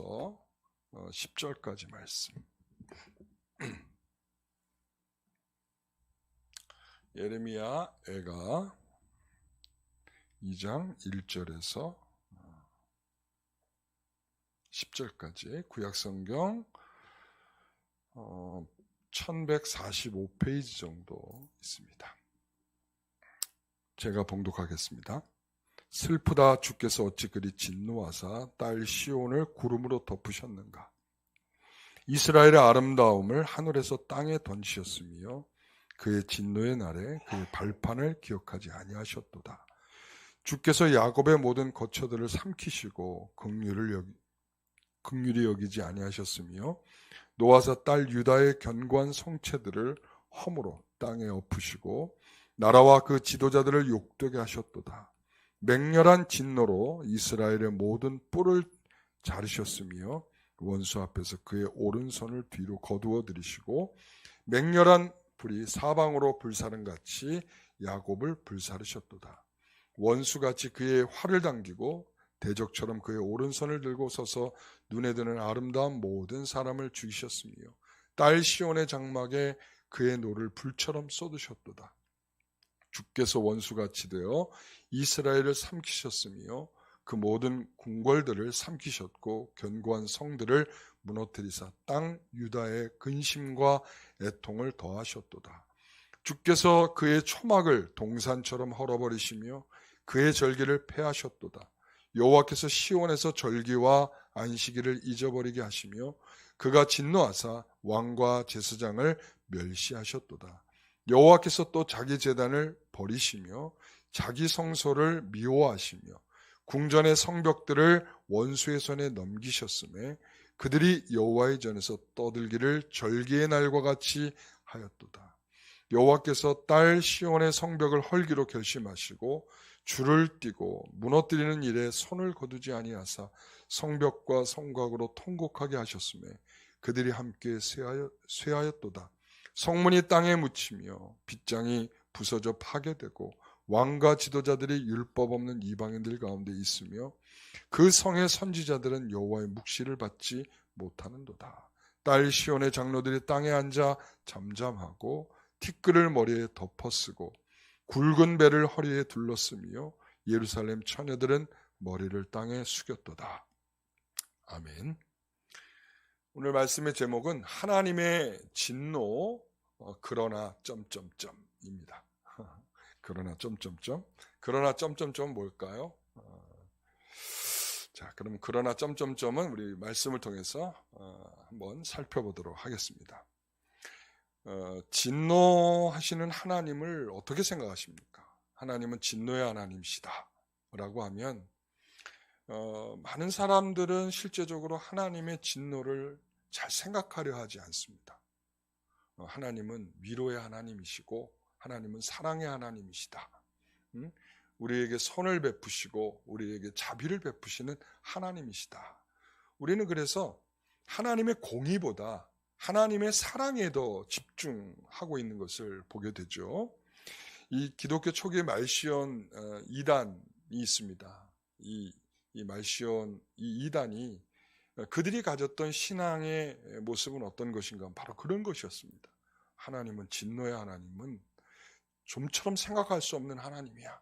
10절까지 말씀. 예레미야 애가 2장 1절에서 10절까지 구약성경 1145페이지 정도 있습니다. 제가 봉독하겠습니다. 슬프다, 주께서 어찌 그리 진노하사 딸 시온을 구름으로 덮으셨는가. 이스라엘의 아름다움을 하늘에서 땅에 던지셨으며 그의 진노의 날에 그의 발판을 기억하지 아니하셨도다. 주께서 야곱의 모든 거처들을 삼키시고 긍휼히 여기지 아니하셨으며 노아사 딸 유다의 견고한 성체들을 허물어 땅에 엎으시고 나라와 그 지도자들을 욕되게 하셨도다. 맹렬한 진노로 이스라엘의 모든 뿔을 자르셨으며 원수 앞에서 그의 오른손을 뒤로 거두어 들이시고 맹렬한 불이 사방으로 불사른같이 야곱을 불사르셨도다. 원수같이 그의 활을 당기고 대적처럼 그의 오른손을 들고 서서 눈에 드는 아름다운 모든 사람을 죽이셨으며 딸 시온의 장막에 그의 노를 불처럼 쏟으셨도다. 주께서 원수같이 되어 이스라엘을 삼키셨으며 그 모든 궁궐들을 삼키셨고 견고한 성들을 무너뜨리사 땅 유다의 근심과 애통을 더하셨도다. 주께서 그의 초막을 동산처럼 헐어버리시며 그의 절기를 폐하셨도다. 여호와께서 시온에서 절기와 안식일을 잊어버리게 하시며 그가 진노하사 왕과 제사장을 멸시하셨도다. 여호와께서 또 자기 제단을 버리시며 자기 성소를 미워하시며 궁전의 성벽들을 원수의 손에 넘기셨으며 그들이 여호와의 전에서 떠들기를 절기의 날과 같이 하였도다. 여호와께서 딸 시온의 성벽을 헐기로 결심하시고 줄을 띠고 무너뜨리는 일에 손을 거두지 아니하사 성벽과 성곽으로 통곡하게 하셨으며 그들이 함께 쇠하였도다. 성문이 땅에 묻히며 빗장이 부서져 파괴되고 왕과 지도자들이 율법 없는 이방인들 가운데 있으며 그 성의 선지자들은 여호와의 묵시를 받지 못하는도다. 딸 시온의 장로들이 땅에 앉아 잠잠하고 티끌을 머리에 덮어쓰고 굵은 배를 허리에 둘렀으며 예루살렘 처녀들은 머리를 땅에 숙였도다. 아멘. 오늘 말씀의 제목은 하나님의 진노 그러나 점점점입니다. 그러나 점점점. 그러나 점점점 뭘까요? 자, 그럼 그러나 점점점은 우리 말씀을 통해서 한번 살펴보도록 하겠습니다. 진노하시는 하나님을 어떻게 생각하십니까? 하나님은 진노의 하나님이시다 라고 하면 많은 사람들은 실제적으로 하나님의 진노를 잘 생각하려 하지 않습니다. 하나님은 위로의 하나님이시고 하나님은 사랑의 하나님이시다. 우리에게 선을 베푸시고 우리에게 자비를 베푸시는 하나님이시다. 우리는 그래서 하나님의 공의보다 하나님의 사랑에 더 집중하고 있는 것을 보게 되죠. 이 기독교 초기의 말시온 2단이 있습니다. 이 말시온 이 2단이 그들이 가졌던 신앙의 모습은 어떤 것인가? 바로 그런 것이었습니다. 하나님은 진노의 하나님은 좀처럼 생각할 수 없는 하나님이야.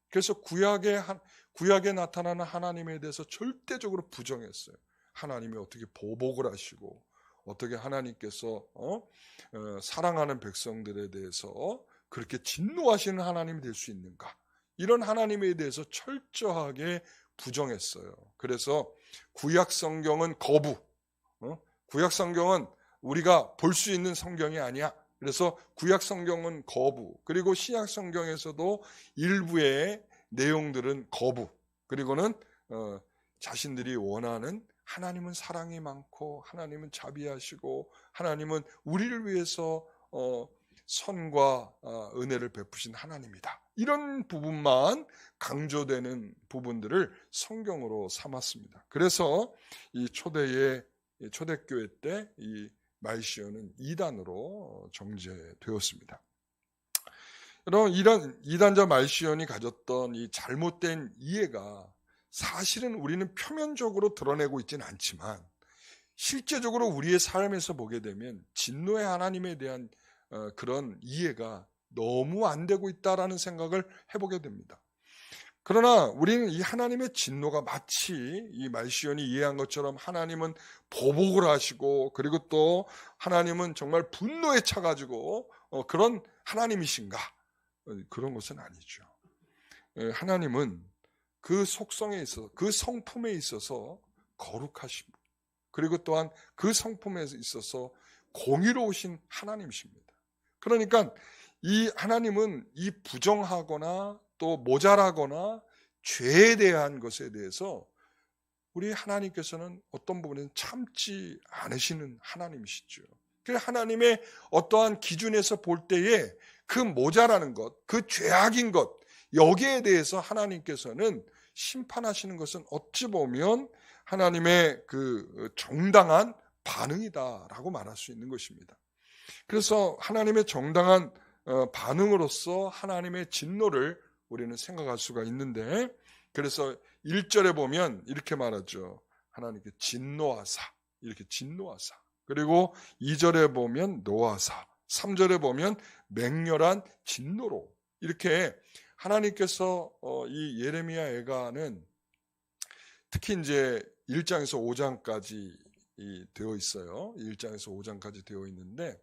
그래서 구약에 나타나는 하나님에 대해서 절대적으로 부정했어요. 하나님이 어떻게 보복을 하시고 어떻게 하나님께서 사랑하는 백성들에 대해서 그렇게 진노하시는 하나님이 될 수 있는가? 이런 하나님에 대해서 철저하게 부정했어요. 그래서 구약 성경은 거부. 구약 성경은 우리가 볼 수 있는 성경이 아니야. 그래서 구약 성경은 거부. 그리고 신약 성경에서도 일부의 내용들은 거부. 그리고는 자신들이 원하는 하나님은 사랑이 많고 하나님은 자비하시고 하나님은 우리를 위해서 선과 은혜를 베푸신 하나님이다. 이런 부분만 강조되는 부분들을 성경으로 삼았습니다. 그래서 이 초대교회 때 이 말시온은 2단으로 정제되었습니다. 여러분, 이런 2단자 말시온이 가졌던 이 잘못된 이해가 사실은 우리는 표면적으로 드러내고 있지는 않지만 실제적으로 우리의 삶에서 보게 되면 진노의 하나님에 대한 그런 이해가 너무 안 되고 있다라는 생각을 해보게 됩니다. 그러나 우리는 이 하나님의 진노가 마치 이 말시온이 이해한 것처럼 하나님은 보복을 하시고 그리고 또 하나님은 정말 분노에 차가지고 그런 하나님이신가? 그런 것은 아니죠. 하나님은 그 속성에 있어서 그 성품에 있어서 거룩하시고 그리고 또한 그 성품에 있어서 공의로우신 하나님이십니다. 그러니까 이 하나님은 이 부정하거나 또 모자라거나 죄에 대한 것에 대해서 우리 하나님께서는 어떤 부분에는 참지 않으시는 하나님이시죠. 그래서 하나님의 어떠한 기준에서 볼 때에 그 모자라는 것, 그 죄악인 것, 여기에 대해서 하나님께서는 심판하시는 것은 어찌 보면 하나님의 그 정당한 반응이다라고 말할 수 있는 것입니다. 그래서 하나님의 정당한 반응으로서 하나님의 진노를 우리는 생각할 수가 있는데, 그래서 1절에 보면 이렇게 말하죠. 하나님께 진노하사, 이렇게 진노하사. 그리고 2절에 보면 노하사, 3절에 보면 맹렬한 진노로, 이렇게 하나님께서 이 예레미야 애가는 특히 이제 1장에서 5장까지 되어 있어요. 1장에서 5장까지 되어 있는데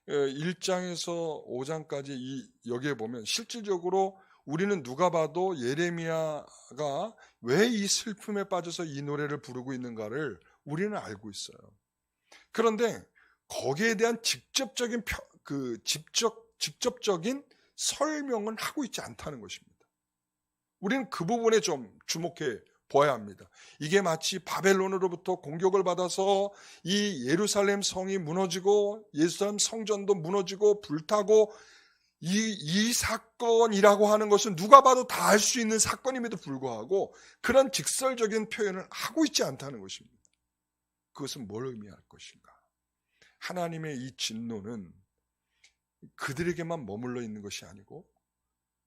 1장에서 5장까지 여기에 보면 실질적으로 우리는 누가 봐도 예레미야가 왜 이 슬픔에 빠져서 이 노래를 부르고 있는가를 우리는 알고 있어요. 그런데 거기에 대한 직접적인 설명은 하고 있지 않다는 것입니다. 우리는 그 부분에 좀 주목해 보아야 합니다. 이게 마치 바벨론으로부터 공격을 받아서 이 예루살렘 성이 무너지고 예루살렘 성전도 무너지고 불타고 이 사건이라고 하는 것은 누가 봐도 다 알 수 있는 사건임에도 불구하고 그런 직설적인 표현을 하고 있지 않다는 것입니다. 그것은 뭘 의미할 것인가? 하나님의 이 진노는 그들에게만 머물러 있는 것이 아니고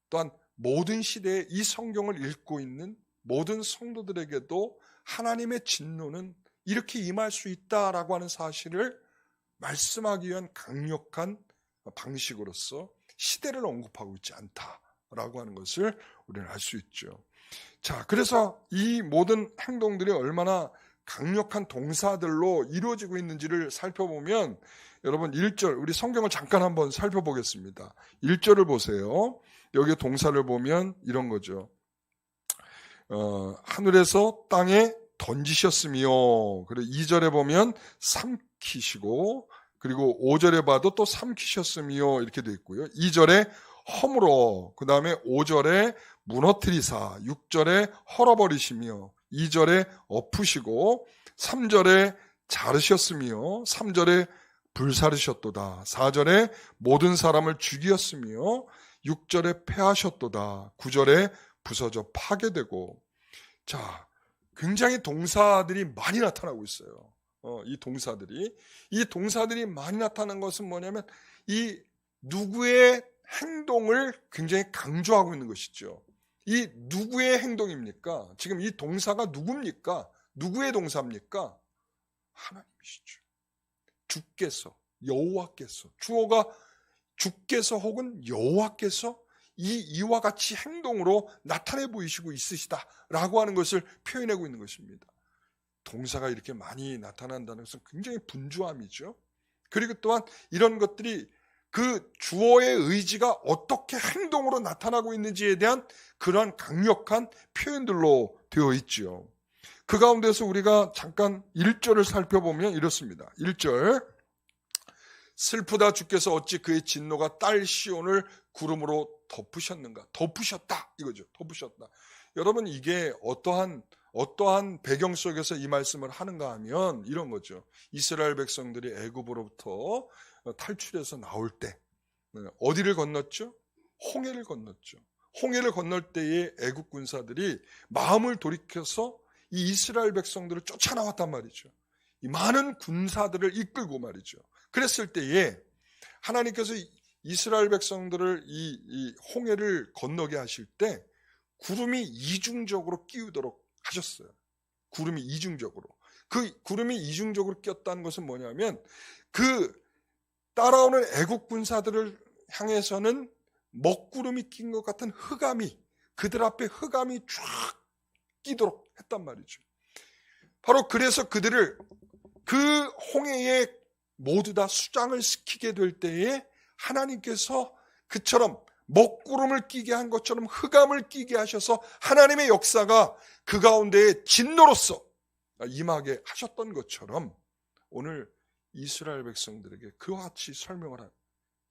또한 모든 시대에 이 성경을 읽고 있는 모든 성도들에게도 하나님의 진노는 이렇게 임할 수 있다라고 하는 사실을 말씀하기 위한 강력한 방식으로서 시대를 언급하고 있지 않다라고 하는 것을 우리는 알 수 있죠. 자, 그래서 이 모든 행동들이 얼마나 강력한 동사들로 이루어지고 있는지를 살펴보면 여러분 1절, 우리 성경을 잠깐 한번 살펴보겠습니다. 1절을 보세요. 여기 동사를 보면 이런 거죠. 하늘에서 땅에 던지셨으며, 그리고 2절에 보면 삼키시고, 그리고 5절에 봐도 또 삼키셨으며 이렇게 되어 있고요. 2절에 허물어, 그 다음에 5절에 무너뜨리사, 6절에 헐어버리시며, 2절에 엎으시고, 3절에 자르셨으며, 3절에 불사르셨도다, 4절에 모든 사람을 죽이었으며, 6절에 패하셨도다, 9절에 부서져 파괴되고. 자, 굉장히 동사들이 많이 나타나고 있어요. 이 동사들이 많이 나타나는 것은 뭐냐면 이 누구의 행동을 굉장히 강조하고 있는 것이죠. 이 누구의 행동입니까? 지금 이 동사가 누굽니까? 누구의 동사입니까? 하나님이시죠. 주께서, 여호와께서, 주어가 주께서 혹은 여호와께서 이와 같이 행동으로 나타내 보이시고 있으시다라고 하는 것을 표현하고 있는 것입니다. 동사가 이렇게 많이 나타난다는 것은 굉장히 분주함이죠. 그리고 또한 이런 것들이 그 주어의 의지가 어떻게 행동으로 나타나고 있는지에 대한 그러한 강력한 표현들로 되어 있죠. 그 가운데서 우리가 잠깐 1절을 살펴보면 이렇습니다. 1절, 슬프다 주께서 어찌 그의 진노가 딸 시온을 구름으로 덮으셨는가. 덮으셨다 이거죠. 덮으셨다. 여러분, 이게 어떠한 배경 속에서 이 말씀을 하는가 하면 이런 거죠. 이스라엘 백성들이 애굽으로부터 탈출해서 나올 때 어디를 건넜죠? 홍해를 건넜죠. 홍해를 건널 때에 애굽 군사들이 마음을 돌이켜서 이 이스라엘 백성들을 쫓아나왔단 말이죠. 이 많은 군사들을 이끌고 말이죠. 그랬을 때에 하나님께서 이스라엘 백성들을 이 홍해를 건너게 하실 때 구름이 이중적으로 끼우도록 하셨어요. 구름이 이중적으로. 그 구름이 이중적으로 꼈다는 것은 뭐냐면 그 따라오는 애국 군사들을 향해서는 먹구름이 낀 것 같은 흑암이, 그들 앞에 흑암이 쫙 끼도록 했단 말이죠. 바로 그래서 그들을 그 홍해에 모두 다 수장을 시키게 될 때에 하나님께서 그처럼 먹구름을 끼게 한 것처럼 흑암을 끼게 하셔서 하나님의 역사가 그 가운데에 진노로서 임하게 하셨던 것처럼 오늘 이스라엘 백성들에게 그와 같이 설명을 한,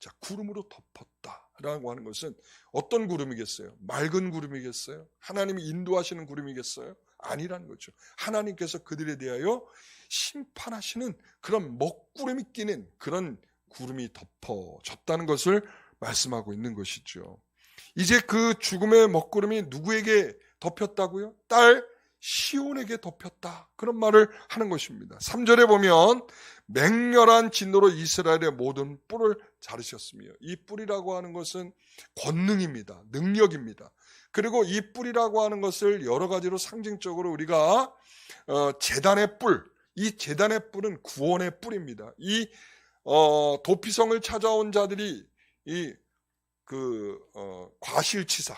자, 구름으로 덮었다라고 하는 것은 어떤 구름이겠어요? 맑은 구름이겠어요? 하나님이 인도하시는 구름이겠어요? 아니라는 거죠. 하나님께서 그들에 대하여 심판하시는 그런 먹구름이 끼는 그런 구름이 덮어졌다는 것을 말씀하고 있는 것이죠. 이제 그 죽음의 먹구름이 누구에게 덮였다고요? 딸 시온에게 덮였다. 그런 말을 하는 것입니다. 3절에 보면 맹렬한 진노로 이스라엘의 모든 뿔을 자르셨으며, 이 뿔이라고 하는 것은 권능입니다. 능력입니다. 그리고 이 뿔이라고 하는 것을 여러 가지로 상징적으로 우리가 제단의 뿔, 이 제단의 뿔은 구원의 뿔입니다. 이 도피성을 찾아온 자들이 이 과실치사,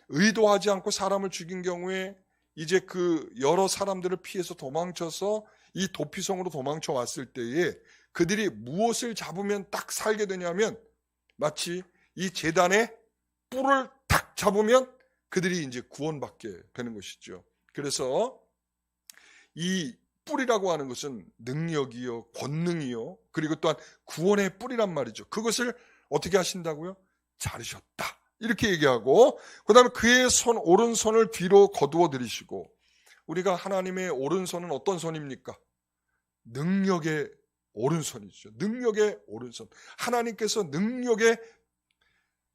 의도하지 않고 사람을 죽인 경우에 이제 그 여러 사람들을 피해서 도망쳐서 이 도피성으로 도망쳐 왔을 때에 그들이 무엇을 잡으면 딱 살게 되냐면 마치 이 제단의 뿔을 딱 잡으면 그들이 이제 구원받게 되는 것이죠. 그래서 이 뿔이라고 하는 것은 능력이요, 권능이요, 그리고 또한 구원의 뿔이란 말이죠. 그것을 어떻게 하신다고요? 자르셨다. 이렇게 얘기하고, 그 다음에 그의 오른손을 뒤로 거두어 들이시고, 우리가 하나님의 오른손은 어떤 손입니까? 능력의 오른손이죠. 능력의 오른손. 하나님께서 능력의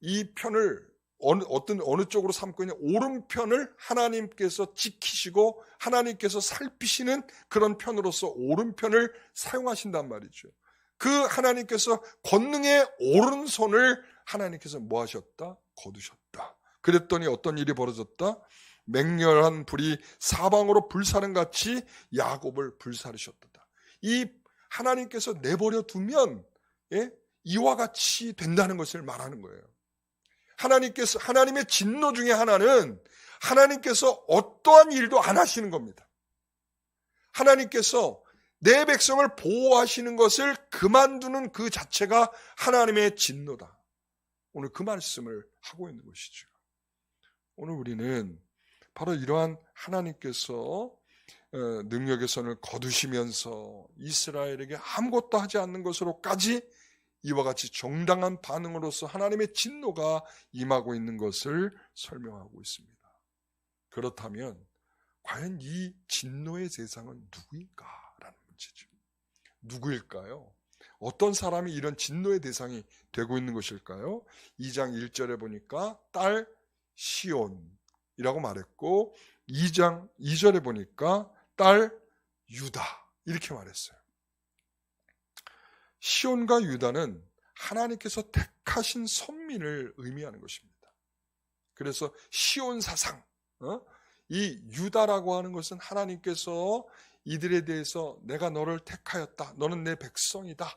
이 편을 어느 쪽으로 삼고 있냐, 오른편을 하나님께서 지키시고 하나님께서 살피시는 그런 편으로서 오른편을 사용하신단 말이죠. 그 하나님께서 권능의 오른손을 하나님께서 뭐 하셨다? 거두셨다. 그랬더니 어떤 일이 벌어졌다? 맹렬한 불이 사방으로 불사른같이 야곱을 불사르셨다. 이 하나님께서 내버려 두면 이와 같이 된다는 것을 말하는 거예요. 하나님의 진노 중에 하나는 하나님께서 어떠한 일도 안 하시는 겁니다. 하나님께서 내 백성을 보호하시는 것을 그만두는 그 자체가 하나님의 진노다. 오늘 그 말씀을 하고 있는 것이죠. 오늘 우리는 바로 이러한 하나님께서 능력의 손을 거두시면서 이스라엘에게 아무것도 하지 않는 것으로까지 이와 같이 정당한 반응으로서 하나님의 진노가 임하고 있는 것을 설명하고 있습니다. 그렇다면 과연 이 진노의 대상은 누구인가라는 문제죠. 누구일까요? 어떤 사람이 이런 진노의 대상이 되고 있는 것일까요? 2장 1절에 보니까 딸 시온이라고 말했고 2장 2절에 보니까 딸 유다 이렇게 말했어요. 시온과 유다는 하나님께서 택하신 선민을 의미하는 것입니다. 그래서 시온 사상, 이 유다라고 하는 것은 하나님께서 이들에 대해서 내가 너를 택하였다, 너는 내 백성이다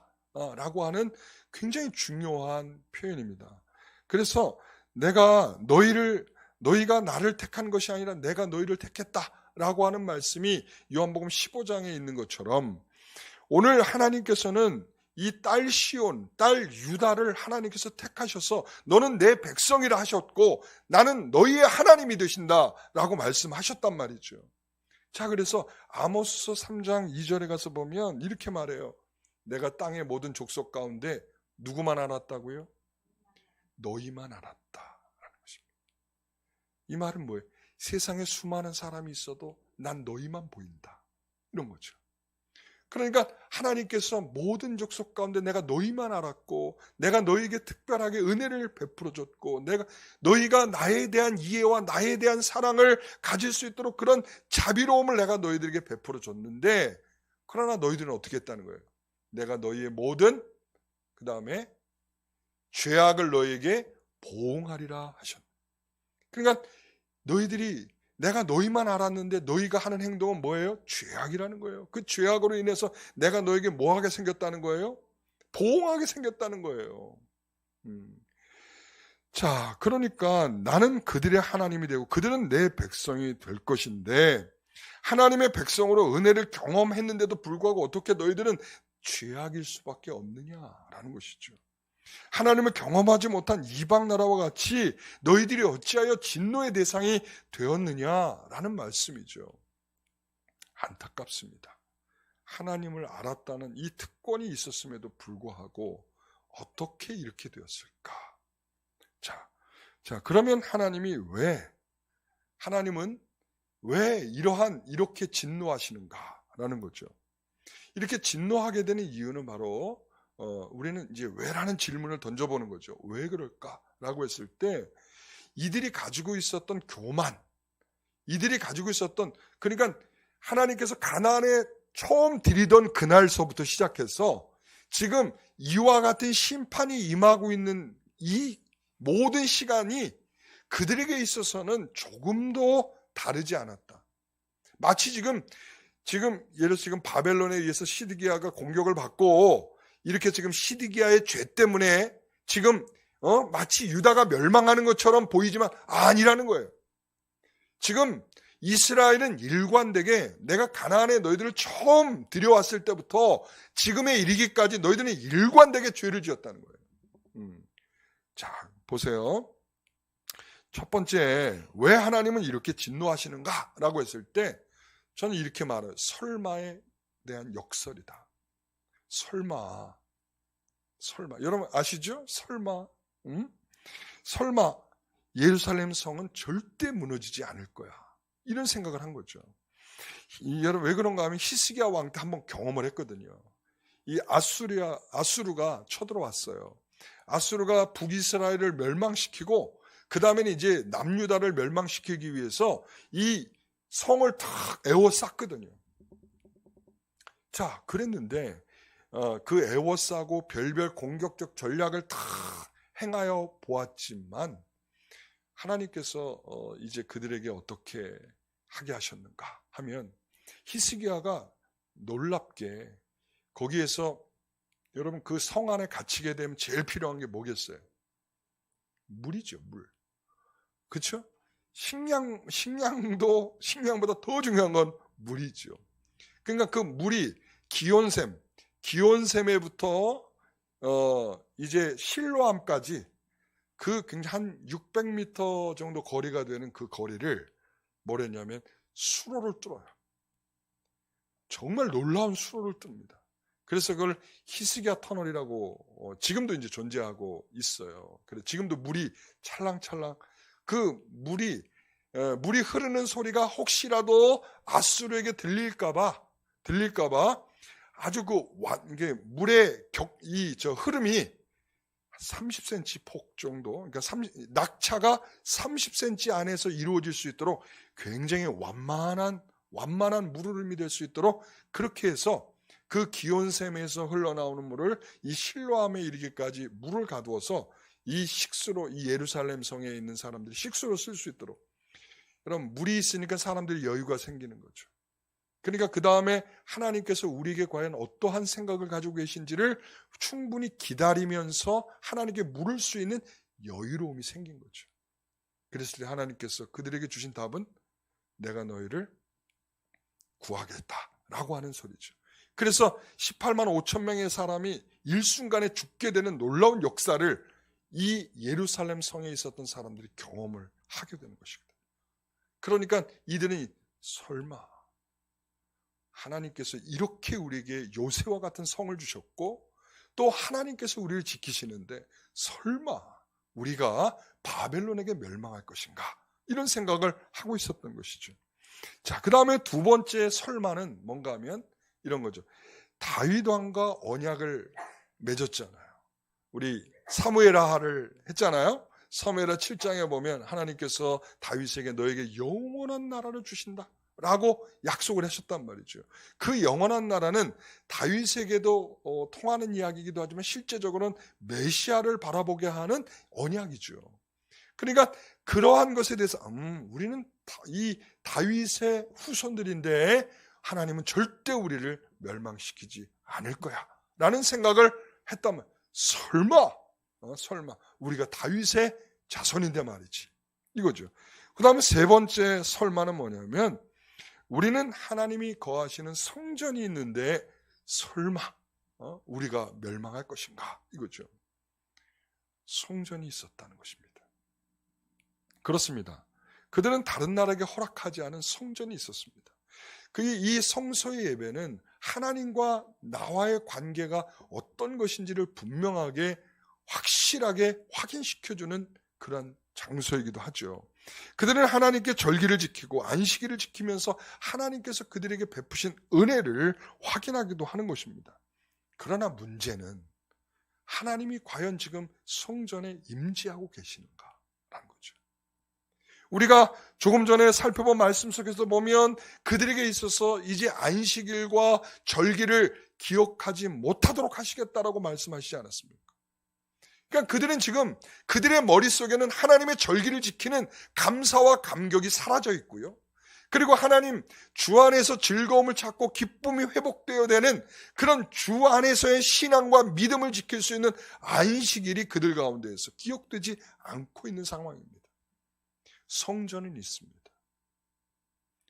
라고 하는 굉장히 중요한 표현입니다. 그래서 너희가 나를 택한 것이 아니라 내가 너희를 택했다라고 하는 말씀이 요한복음 15장에 있는 것처럼 오늘 하나님께서는 이 딸 시온, 딸 유다를 하나님께서 택하셔서 너는 내 백성이라 하셨고 나는 너희의 하나님이 되신다라고 말씀하셨단 말이죠. 자, 그래서 아모스 3장 2절에 가서 보면 이렇게 말해요. 내가 땅의 모든 족속 가운데 누구만 알았다고요? 너희만 알았다라는 것입니다. 이 말은 뭐예요? 세상에 수많은 사람이 있어도 난 너희만 보인다. 이런 거죠. 그러니까 하나님께서 모든 족속 가운데 내가 너희만 알았고 내가 너희에게 특별하게 은혜를 베풀어줬고 너희가 나에 대한 이해와 나에 대한 사랑을 가질 수 있도록 그런 자비로움을 내가 너희들에게 베풀어줬는데 그러나 너희들은 어떻게 했다는 거예요? 내가 너희의 모든 그 다음에 죄악을 너희에게 보응하리라 하셨다. 그러니까 너희들이 내가 너희만 알았는데 너희가 하는 행동은 뭐예요? 죄악이라는 거예요. 그 죄악으로 인해서 내가 너에게 뭐하게 생겼다는 거예요? 보응하게 생겼다는 거예요. 자, 그러니까 나는 그들의 하나님이 되고 그들은 내 백성이 될 것인데, 하나님의 백성으로 은혜를 경험했는데도 불구하고 어떻게 너희들은 죄악일 수밖에 없느냐라는 것이죠. 하나님을 경험하지 못한 이방 나라와 같이 너희들이 어찌하여 진노의 대상이 되었느냐라는 말씀이죠. 안타깝습니다. 하나님을 알았다는 이 특권이 있었음에도 불구하고 어떻게 이렇게 되었을까? 자, 그러면 하나님은 왜 이렇게 진노하시는가라는 거죠. 이렇게 진노하게 되는 이유는 바로 우리는 이제 왜라는 질문을 던져보는 거죠. 왜 그럴까라고 했을 때, 이들이 가지고 있었던 교만, 그러니까 하나님께서 가나안에 처음 들이던 그날서부터 시작해서 지금 이와 같은 심판이 임하고 있는 이 모든 시간이 그들에게 있어서는 조금도 다르지 않았다. 마치 지금 예를 들어서 지금 바벨론에 의해서 시드기야가 공격을 받고 이렇게 지금 시드기야의 죄 때문에 지금 마치 유다가 멸망하는 것처럼 보이지만 아니라는 거예요. 지금 이스라엘은 일관되게 내가 가나안에 너희들을 처음 들여왔을 때부터 지금에 이르기까지 너희들은 일관되게 죄를 지었다는 거예요. 자, 보세요. 첫 번째, 왜 하나님은 이렇게 진노하시는가라고 했을 때 저는 이렇게 말해요. 설마에 대한 역설이다. 설마. 여러분 아시죠? 설마. 설마 예루살렘 성은 절대 무너지지 않을 거야. 이런 생각을 한 거죠. 여러분 왜 그런가 하면 히스기야 왕 때 한번 경험을 했거든요. 이 아수르가 쳐들어왔어요. 아수르가 북이스라엘을 멸망시키고 그 다음에는 이제 남유다를 멸망시키기 위해서 이 성을 탁 에워쌌거든요. 자, 그랬는데 그 에워싸고 별별 공격적 전략을 다 행하여 보았지만 하나님께서 이제 그들에게 어떻게 하게 하셨는가 하면, 히스기야가 놀랍게 거기에서 여러분 그 성 안에 갇히게 되면 제일 필요한 게 뭐겠어요? 물이죠, 물. 그렇죠? 식량보다 더 중요한 건 물이죠. 그러니까 그 물이 기온샘에부터 이제 실로암까지 그 굉장히 한 600m 정도 거리가 되는 그 거리를 뭐랬냐면 수로를 뚫어요. 정말 놀라운 수로를 뚫습니다. 그래서 그걸 히스기야 터널이라고 지금도 이제 존재하고 있어요. 그래서 지금도 물이 찰랑찰랑, 그 물이 흐르는 소리가 혹시라도 아수르에게 들릴까봐 아주 이게 물의 흐름이 30cm 폭 정도, 그러니까 낙차가 30cm 안에서 이루어질 수 있도록 굉장히 완만한 물흐름이 될 수 있도록 그렇게 해서 그 기온샘에서 흘러나오는 물을 이 실로암에 이르기까지 물을 가두어서 이 예루살렘 성에 있는 사람들이 식수로 쓸 수 있도록. 그럼 물이 있으니까 사람들이 여유가 생기는 거죠. 그러니까 그 다음에 하나님께서 우리에게 과연 어떠한 생각을 가지고 계신지를 충분히 기다리면서 하나님께 물을 수 있는 여유로움이 생긴 거죠. 그랬을 때 하나님께서 그들에게 주신 답은 내가 너희를 구하겠다라고 하는 소리죠. 그래서 18만 5천 명의 사람이 일순간에 죽게 되는 놀라운 역사를 이 예루살렘 성에 있었던 사람들이 경험을 하게 되는 것입니다. 그러니까 이들은 설마 하나님께서 이렇게 우리에게 요새와 같은 성을 주셨고 또 하나님께서 우리를 지키시는데 설마 우리가 바벨론에게 멸망할 것인가, 이런 생각을 하고 있었던 것이죠. 자, 그 다음에 두 번째 설마는 뭔가 하면 이런 거죠. 다윗 왕과 언약을 맺었잖아요. 우리 사무엘하를 했잖아요. 사무엘하 7장에 보면 하나님께서 다윗에게 너에게 영원한 나라를 주신다 라고 약속을 하셨단 말이죠. 그 영원한 나라는 다윗에게도 통하는 이야기이기도 하지만 실제적으로는 메시아를 바라보게 하는 언약이죠. 그러니까 그러한 것에 대해서 우리는 이 다윗의 후손들인데 하나님은 절대 우리를 멸망시키지 않을 거야 라는 생각을 했다면 설마 우리가 다윗의 자손인데 말이지 이거죠. 그 다음에 세 번째 설마는 뭐냐면 우리는 하나님이 거하시는 성전이 있는데 설마 우리가 멸망할 것인가 이거죠. 성전이 있었다는 것입니다. 그렇습니다. 그들은 다른 나라에게 허락하지 않은 성전이 있었습니다. 이 성소의 예배는 하나님과 나와의 관계가 어떤 것인지를 분명하게 확실하게 확인시켜주는 그런 장소이기도 하죠. 그들은 하나님께 절기를 지키고 안식일을 지키면서 하나님께서 그들에게 베푸신 은혜를 확인하기도 하는 것입니다. 그러나 문제는 하나님이 과연 지금 성전에 임재하고 계시는가라는 거죠. 우리가 조금 전에 살펴본 말씀 속에서 보면 그들에게 있어서 이제 안식일과 절기를 기억하지 못하도록 하시겠다라고 말씀하시지 않았습니까? 그러니까 그들은 지금 그들의 머릿속에는 하나님의 절기를 지키는 감사와 감격이 사라져 있고요. 그리고 하나님 주 안에서 즐거움을 찾고 기쁨이 회복되어야 되는 그런 주 안에서의 신앙과 믿음을 지킬 수 있는 안식일이 그들 가운데에서 기억되지 않고 있는 상황입니다. 성전은 있습니다.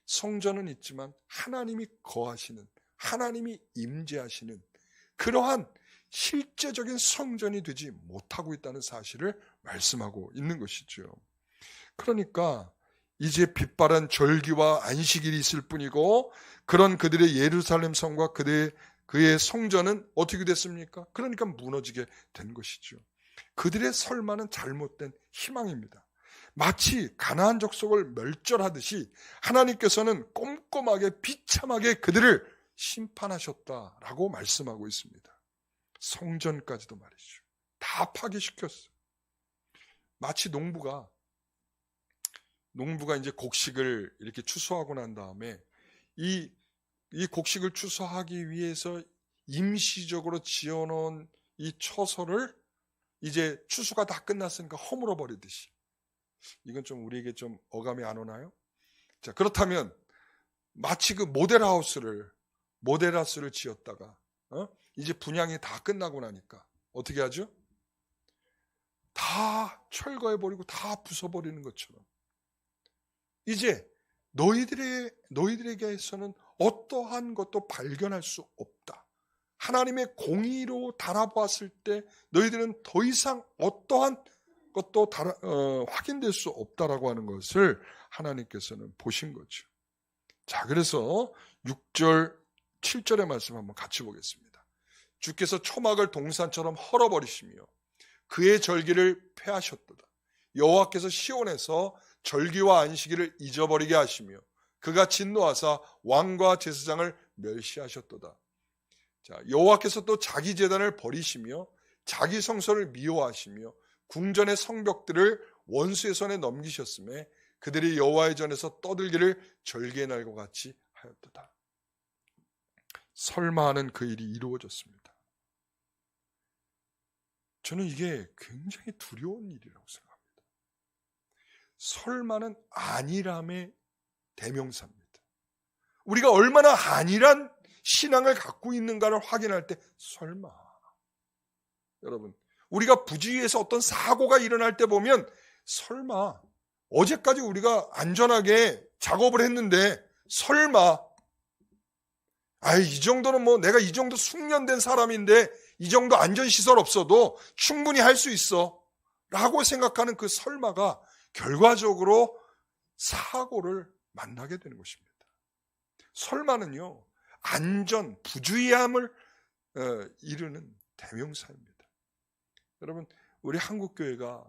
성전은 있지만 하나님이 거하시는, 하나님이 임재하시는 그러한 실제적인 성전이 되지 못하고 있다는 사실을 말씀하고 있는 것이죠. 그러니까 이제 빛바란 절기와 안식일이 있을 뿐이고 그런 그들의 예루살렘 성과 그의 성전은 어떻게 됐습니까? 그러니까 무너지게 된 것이죠. 그들의 설마는 잘못된 희망입니다. 마치 가나안 족속을 멸절하듯이 하나님께서는 꼼꼼하게 비참하게 그들을 심판하셨다라고 말씀하고 있습니다. 성전까지도 말이죠. 다 파괴시켰어요. 마치 농부가 이제 곡식을 이렇게 추수하고 난 다음에 이 곡식을 추수하기 위해서 임시적으로 지어놓은 이 처소를 이제 추수가 다 끝났으니까 허물어 버리듯이. 이건 좀 우리에게 좀 어감이 안 오나요? 자, 그렇다면 마치 그 모델하우스를 지었다가 이제 분양이 다 끝나고 나니까 어떻게 하죠? 다 철거해버리고 다 부숴버리는 것처럼 이제 너희들에게서는 어떠한 것도 발견할 수 없다. 하나님의 공의로 달아보았을 때 너희들은 더 이상 어떠한 것도 확인될 수 없다라고 하는 것을 하나님께서는 보신 거죠. 자, 그래서 6절, 7절의 말씀 한번 같이 보겠습니다. 주께서 초막을 동산처럼 헐어버리시며 그의 절기를 폐하셨도다. 여호와께서 시온에서 절기와 안식일을 잊어버리게 하시며 그가 진노하사 왕과 제사장을 멸시하셨도다. 자, 여호와께서 또 자기 제단을 버리시며 자기 성소를 미워하시며 궁전의 성벽들을 원수의 손에 넘기셨음에 그들이 여호와의 전에서 떠들기를 절기의 날과 같이 하였도다. 설마하는 그 일이 이루어졌습니다. 저는 이게 굉장히 두려운 일이라고 생각합니다. 설마는 안일함의 대명사입니다. 우리가 얼마나 안일한 신앙을 갖고 있는가를 확인할 때 설마. 여러분, 우리가 부주의해서 어떤 사고가 일어날 때 보면 설마 어제까지 우리가 안전하게 작업을 했는데 설마 이 정도는 내가 이 정도 숙련된 사람인데 이 정도 안전시설 없어도 충분히 할 수 있어 라고 생각하는 그 설마가 결과적으로 사고를 만나게 되는 것입니다. 설마는요, 안전, 부주의함을 이루는 대명사입니다. 여러분, 우리 한국교회가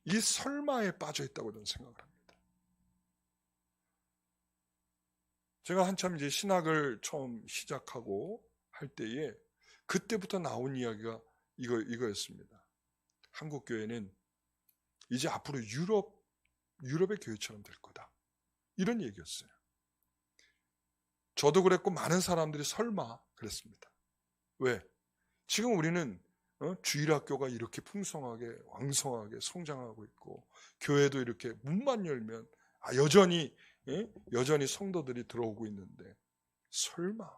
이 설마에 빠져 있다고 저는 생각을 합니다. 제가 한참 이제 신학을 처음 시작하고 할 때에 그때부터 나온 이야기가 이거였습니다. 한국교회는 이제 앞으로 유럽의 교회처럼 될 거다. 이런 얘기였어요. 저도 그랬고 많은 사람들이 설마 그랬습니다. 왜? 지금 우리는 주일학교가 이렇게 풍성하게 왕성하게 성장하고 있고 교회도 이렇게 문만 열면 여전히 성도들이 들어오고 있는데 설마.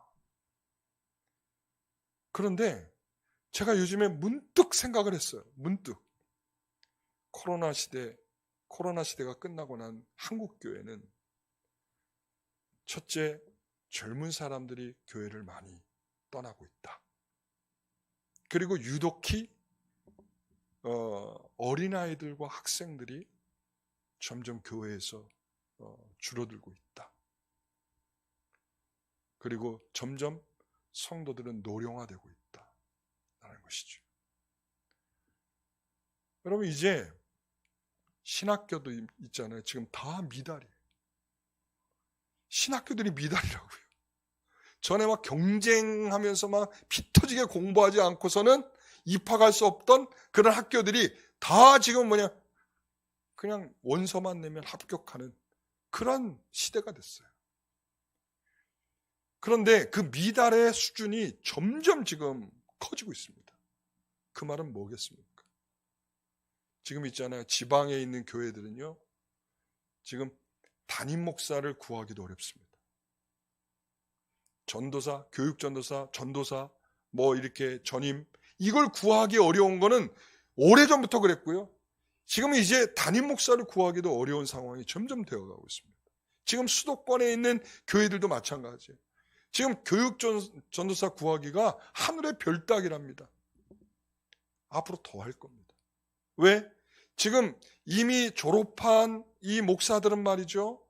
그런데 제가 요즘에 문득 생각을 했어요. 문득. 코로나 시대가 끝나고 난 한국 교회는 첫째, 젊은 사람들이 교회를 많이 떠나고 있다. 그리고 유독히 어린아이들과 학생들이 점점 교회에서 줄어들고 있다. 그리고 점점 성도들은 노령화되고 있다라는 것이죠. 여러분, 이제 신학교도 있잖아요. 지금 다 미달이에요. 신학교들이 미달이라고요. 전에 막 경쟁하면서 막 피 터지게 공부하지 않고서는 입학할 수 없던 그런 학교들이 다 지금 그냥 원서만 내면 합격하는 그런 시대가 됐어요. 그런데 그 미달의 수준이 점점 지금 커지고 있습니다. 그 말은 뭐겠습니까? 지금 있잖아요. 지방에 있는 교회들은요, 지금 담임 목사를 구하기도 어렵습니다. 전도사, 교육전도사, 전도사, 이렇게 전임, 이걸 구하기 어려운 거는 오래전부터 그랬고요. 지금 이제 담임 목사를 구하기도 어려운 상황이 점점 되어가고 있습니다. 지금 수도권에 있는 교회들도 마찬가지예요. 지금 교육전도사 구하기가 하늘의 별 따기랍니다. 앞으로 더 할 겁니다. 왜? 지금 이미 졸업한 이 목사들은 말이죠,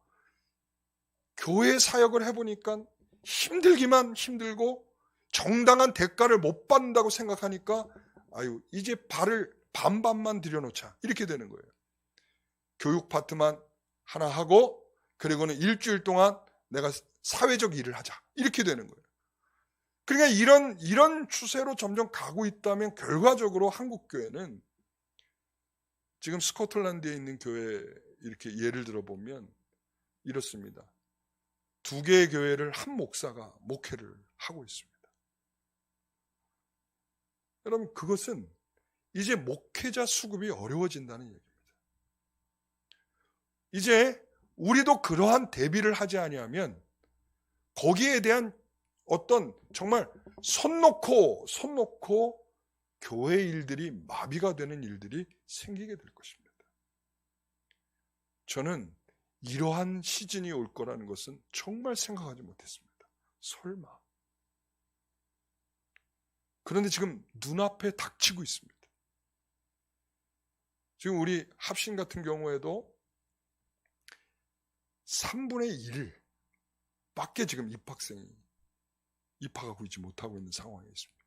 교회 사역을 해보니까 힘들기만 힘들고 정당한 대가를 못 받는다고 생각하니까 이제 발을 반반만 들여놓자, 이렇게 되는 거예요. 교육 파트만 하나 하고 그리고는 일주일 동안 내가 사회적 일을 하자, 이렇게 되는 거예요. 그러니까 이런 추세로 점점 가고 있다면 결과적으로 한국 교회는 지금 스코틀랜드에 있는 교회 이렇게 예를 들어보면 이렇습니다. 2개의 교회를 한 목사가 목회를 하고 있습니다. 여러분, 그것은 이제 목회자 수급이 어려워진다는 얘기입니다. 이제 우리도 그러한 대비를 하지 아니하면 거기에 대한 어떤 정말 손 놓고 교회 일들이 마비가 되는 일들이 생기게 될 것입니다. 저는 이러한 시즌이 올 거라는 것은 정말 생각하지 못했습니다. 설마. 그런데 지금 눈앞에 닥치고 있습니다. 지금 우리 합신 같은 경우에도 3분의 1 밖에 지금 입학생이 입학하고 있지 못하고 있는 상황에 있습니다.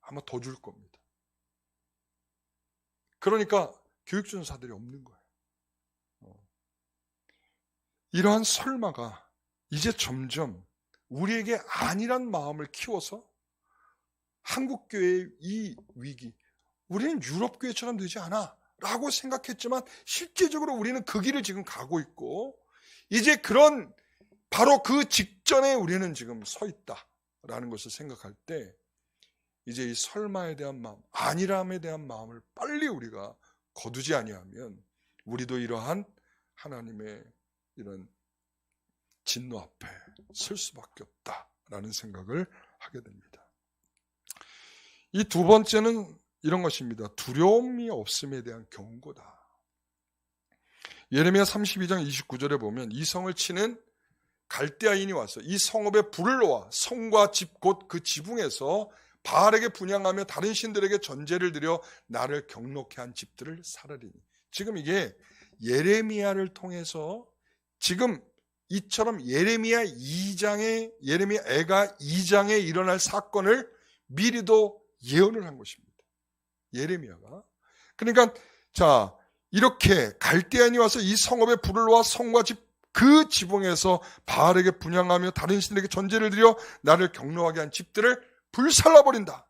아마 더 줄 겁니다. 그러니까 교육전사들이 없는 거예요. 이러한 설마가 이제 점점 우리에게 아니란 마음을 키워서 한국교회의 이 위기, 우리는 유럽교회처럼 되지 않아 라고 생각했지만 실제적으로 우리는 그 길을 지금 가고 있고, 이제 바로 그 직전에 우리는 지금 서 있다라는 것을 생각할 때 이제 이 설마에 대한 마음, 아니람에 대한 마음을 빨리 우리가 거두지 아니하면 우리도 이러한 하나님의 이런 진노 앞에 설 수밖에 없다라는 생각을 하게 됩니다. 이 두 번째는 이런 것입니다. 두려움이 없음에 대한 경고다. 예레미야 32장 29절에 보면 이 성을 치는 갈대아인이 와서 이 성읍에 불을 놓아 성과 집 곧 그 지붕에서 바알에게 분향하며 다른 신들에게 전제를 드려 나를 경록케 한 집들을 살으리니. 지금 이게 예레미야를 통해서 지금 이처럼 예레미야 애가 2장에 일어날 사건을 미리도 예언을 한 것입니다. 예레미야가. 그러니까 이렇게 갈대아인이 와서 이 성읍에 불을 놓아 성과 집 그 지붕에서 바알에게 분향하며 다른 신들에게 전제를 드려 나를 경노하게 한 집들을 불살라버린다.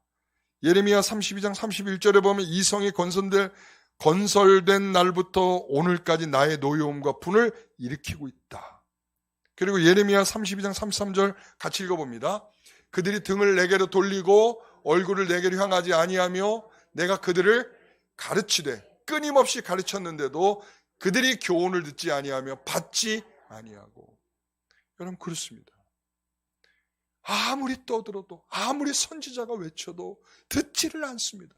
예레미야 32장 31절에 보면 이 성이 건설된 날부터 오늘까지 나의 노여움과 분을 일으키고 있다. 그리고 예레미야 32장 33절 같이 읽어봅니다. 그들이 등을 내게로 돌리고 얼굴을 내게로 향하지 아니하며 내가 그들을 가르치되, 끊임없이 가르쳤는데도 그들이 교훈을 듣지 아니하며 받지 아니하고. 여러분 그렇습니다. 아무리 떠들어도 아무리 선지자가 외쳐도 듣지를 않습니다.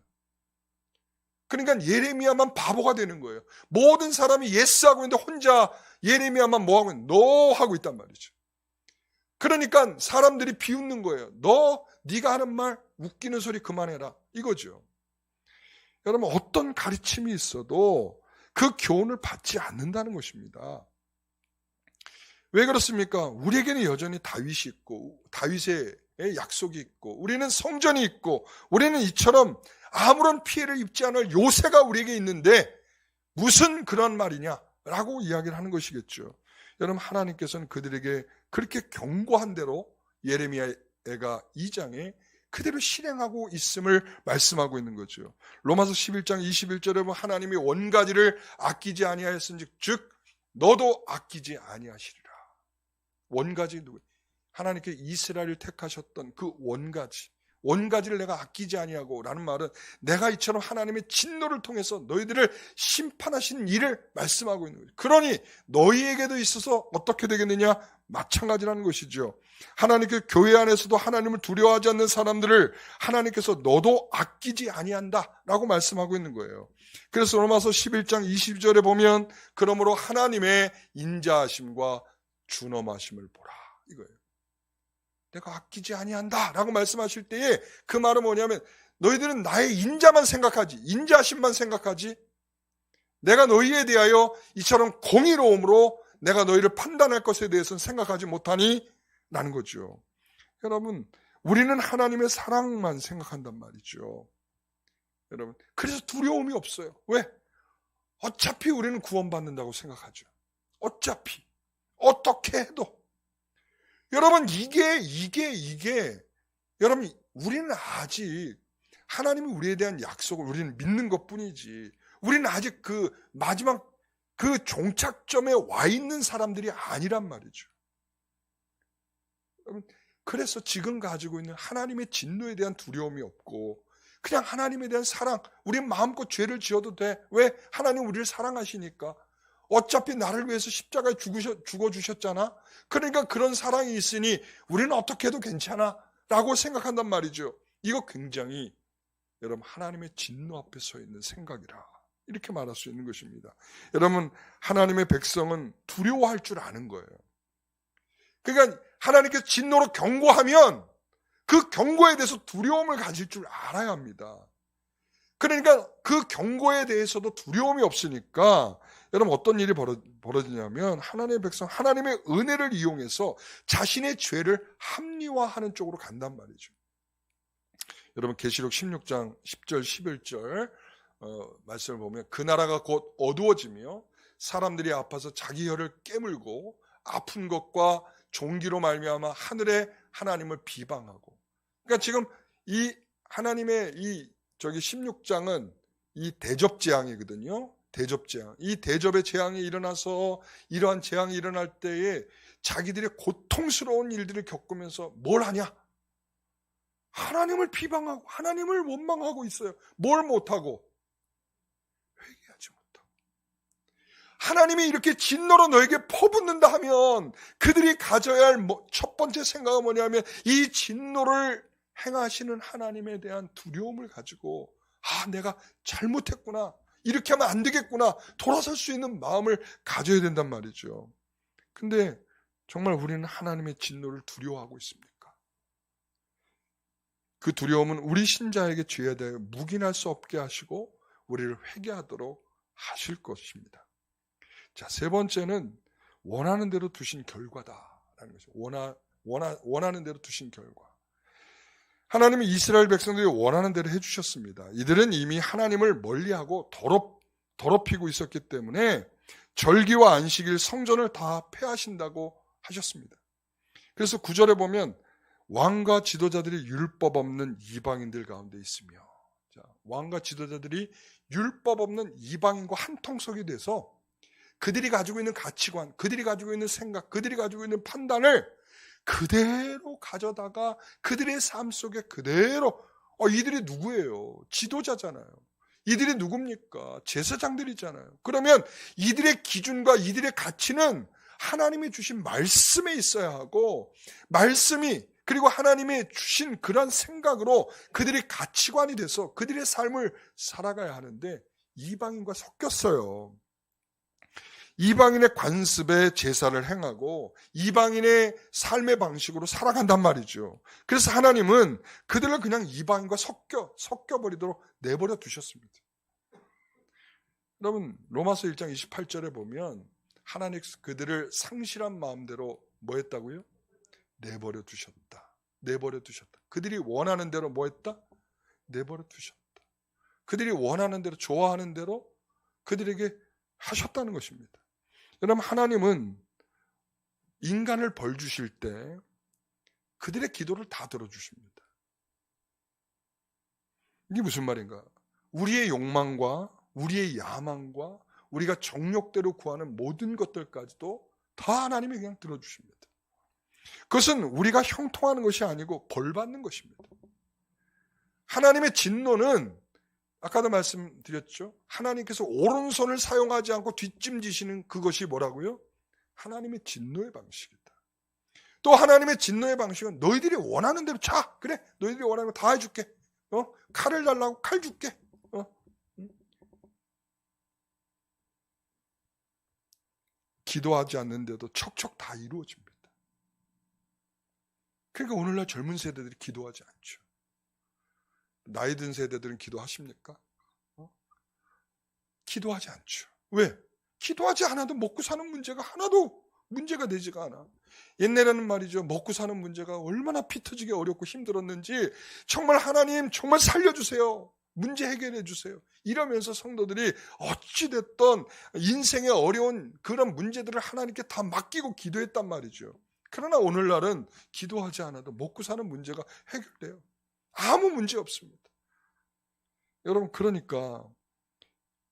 그러니까 예레미야만 바보가 되는 거예요. 모든 사람이 예스하고 있는데 혼자 예레미야만 뭐하고 있는 노 하고 있단 말이죠. 그러니까 사람들이 비웃는 거예요. 네가 하는 말 웃기는 소리 그만해라 이거죠. 여러분 어떤 가르침이 있어도 그 교훈을 받지 않는다는 것입니다. 왜 그렇습니까? 우리에게는 여전히 다윗이 있고 다윗의 약속이 있고 우리는 성전이 있고 우리는 이처럼 아무런 피해를 입지 않을 요새가 우리에게 있는데 무슨 그런 말이냐라고 이야기를 하는 것이겠죠. 여러분 하나님께서는 그들에게 그렇게 경고한 대로 예레미야가 2장에 그대로 실행하고 있음을 말씀하고 있는 거죠. 로마서 11장 21절에 보면 하나님이 원가지를 아끼지 아니하였은즉 즉 너도 아끼지 아니하시리라. 원가지 누구? 하나님께 이스라엘을 택하셨던 그 원가지를 내가 아끼지 아니하고 라는 말은 내가 이처럼 하나님의 진노를 통해서 너희들을 심판하시는 일을 말씀하고 있는 거죠. 그러니 너희에게도 있어서 어떻게 되겠느냐? 마찬가지라는 것이죠. 하나님께 교회 안에서도 하나님을 두려워하지 않는 사람들을 하나님께서 너도 아끼지 아니한다 라고 말씀하고 있는 거예요. 그래서 로마서 11장 22절에 보면 그러므로 하나님의 인자하심과 준엄하심을 보라 이거예요. 내가 아끼지 아니한다 라고 말씀하실 때에 그 말은 뭐냐면 너희들은 나의 인자만 생각하지 인자하심만 생각하지 내가 너희에 대하여 이처럼 공의로움으로 내가 너희를 판단할 것에 대해서는 생각하지 못하니 라는 거죠. 여러분 우리는 하나님의 사랑만 생각한단 말이죠. 여러분 그래서 두려움이 없어요. 왜? 어차피 우리는 구원받는다고 생각하죠. 어차피 어떻게 해도 여러분 이게 여러분 우리는 아직 하나님이 우리에 대한 약속을 우리는 믿는 것뿐이지 우리는 아직 그 마지막 그 종착점에 와 있는 사람들이 아니란 말이죠. 여러분 그래서 지금 가지고 있는 하나님의 진노에 대한 두려움이 없고 그냥 하나님에 대한 사랑 우리는 마음껏 죄를 지어도 돼. 왜? 하나님 우리를 사랑하시니까. 어차피 나를 위해서 십자가에 죽어주셨잖아. 그러니까 그런 사랑이 있으니 우리는 어떻게 해도 괜찮아 라고 생각한단 말이죠. 이거 굉장히 여러분 하나님의 진노 앞에 서 있는 생각이라 이렇게 말할 수 있는 것입니다. 여러분 하나님의 백성은 두려워할 줄 아는 거예요. 그러니까 하나님께서 진노로 경고하면 그 경고에 대해서 두려움을 가질 줄 알아야 합니다. 그러니까 그 경고에 대해서도 두려움이 없으니까 여러분 어떤 일이 벌어지냐면 하나님의 백성 하나님의 은혜를 이용해서 자신의 죄를 합리화하는 쪽으로 간단 말이죠. 여러분 계시록 16장 10절 11절 말씀을 보면 그 나라가 곧 어두워지며 사람들이 아파서 자기 혀를 깨물고 아픈 것과 종기로 말미암아 하늘의 하나님을 비방하고 그러니까 지금 이 하나님의 이 16장은 이 대접 재앙이거든요. 대접 재앙. 이 대접의 재앙이 일어나서 이러한 재앙이 일어날 때에 자기들의 고통스러운 일들을 겪으면서 뭘 하냐? 하나님을 비방하고 하나님을 원망하고 있어요. 뭘 못하고? 회개하지 못하고. 하나님이 이렇게 진노로 너에게 퍼붓는다 하면 그들이 가져야 할 첫 번째 생각은 뭐냐면 이 진노를 행하시는 하나님에 대한 두려움을 가지고 내가 잘못했구나. 이렇게 하면 안 되겠구나. 돌아설 수 있는 마음을 가져야 된단 말이죠. 근데 정말 우리는 하나님의 진노를 두려워하고 있습니까? 그 두려움은 우리 신자에게 죄에 대해 묵인할 수 없게 하시고 우리를 회개하도록 하실 것입니다. 자, 세 번째는 원하는 대로 두신 결과다라는 거죠. 원하는 대로 두신 결과. 하나님은 이스라엘 백성들이 원하는 대로 해주셨습니다. 이들은 이미 하나님을 멀리하고 더럽히고 있었기 때문에 절기와 안식일, 성전을 다 폐하신다고 하셨습니다. 그래서 9절에 보면 왕과 지도자들이 율법 없는 이방인들 가운데 있으며 왕과 지도자들이 율법 없는 이방인과 한통속이 돼서 그들이 가지고 있는 가치관, 그들이 가지고 있는 생각, 그들이 가지고 있는 판단을 그대로 가져다가 그들의 삶 속에 그대로 이들이 누구예요? 지도자잖아요. 이들이 누굽니까? 제사장들이잖아요. 그러면 이들의 기준과 이들의 가치는 하나님이 주신 말씀에 있어야 하고, 말씀이 그리고 하나님이 주신 그런 생각으로 그들의 가치관이 돼서 그들의 삶을 살아가야 하는데 이방인과 섞였어요. 이방인의 관습에 제사를 행하고 이방인의 삶의 방식으로 살아간단 말이죠. 그래서 하나님은 그들을 그냥 이방인과 섞여버리도록 내버려 두셨습니다. 여러분, 로마서 1장 28절에 보면 하나님 그들을 상실한 마음대로 뭐 했다고요? 내버려 두셨다. 내버려 두셨다. 그들이 원하는 대로 뭐 했다? 내버려 두셨다. 그들이 원하는 대로, 좋아하는 대로 그들에게 하셨다는 것입니다. 여러분, 하나님은 인간을 벌 주실 때 그들의 기도를 다 들어주십니다. 이게 무슨 말인가? 우리의 욕망과 우리의 야망과 우리가 정욕대로 구하는 모든 것들까지도 다 하나님이 그냥 들어주십니다. 그것은 우리가 형통하는 것이 아니고 벌받는 것입니다. 하나님의 진노는 아까도 말씀드렸죠. 하나님께서 오른손을 사용하지 않고 뒷짐지시는 그것이 뭐라고요? 하나님의 진노의 방식이다. 또 하나님의 진노의 방식은 너희들이 원하는 대로 자, 그래, 너희들이 원하는 거 다 해줄게. 칼을 달라고 칼 줄게. 기도하지 않는데도 척척 다 이루어집니다. 그러니까 오늘날 젊은 세대들이 기도하지 않죠. 나이 든 세대들은 기도하십니까? 기도하지 않죠. 왜? 기도하지 않아도 먹고 사는 문제가 하나도 문제가 되지가 않아. 옛날에는 말이죠, 먹고 사는 문제가 얼마나 피 터지게 어렵고 힘들었는지 정말 하나님 정말 살려주세요. 문제 해결해 주세요. 이러면서 성도들이 어찌됐던 인생의 어려운 그런 문제들을 하나님께 다 맡기고 기도했단 말이죠. 그러나 오늘날은 기도하지 않아도 먹고 사는 문제가 해결돼요. 아무 문제 없습니다. 여러분, 그러니까